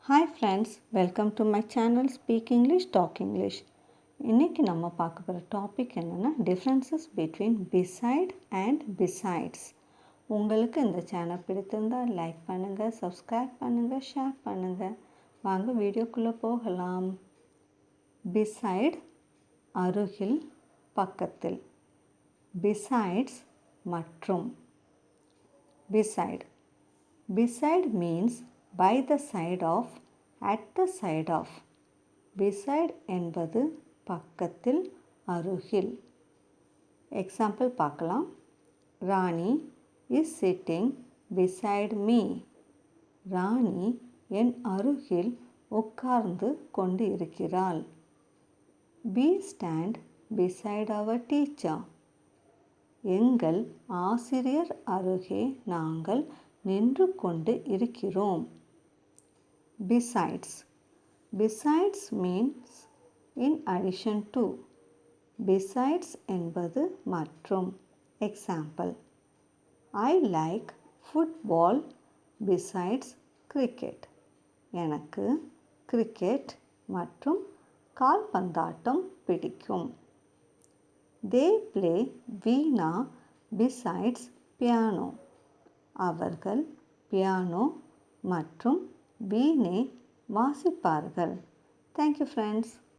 Hi friends, welcome to my channel Speak English, Talk English. இன்னைக்கு நம்ம பார்க்க போகிற டாபிக் என்னென்னா differences between beside and besides. உங்களுக்கு இந்த சேனல் பிடித்திருந்தால் லைக் பண்ணுங்கள், சப்ஸ்கிரைப் பண்ணுங்கள், ஷேர் பண்ணுங்கள். வாங்க வீடியோக்குள்ளே போகலாம். beside அருகில், பக்கத்தில். besides மற்றும். beside means by the side of, at the side of. beside என்பது பக்கத்தில், அருகில். எக்ஸாம்பிள் பார்க்கலாம். ராணி is sitting beside me. ராணி என் அருகில் உட்கார்ந்து கொண்டு இருக்கிறாள். We stand beside our teacher. எங்கள் ஆசிரியர் அருகே நாங்கள் நின்று கொண்டு இருக்கிறோம். besides means in addition to. besides என்பது மற்றும். example, I like football besides cricket. எனக்கு கிரிக்கெட் மற்றும் கால்பந்தாட்டம் பிடிக்கும். They play Veena besides piano. அவர்கள் பியானோ மற்றும் வீணை வாசிப்பார்கள். Thank you friends.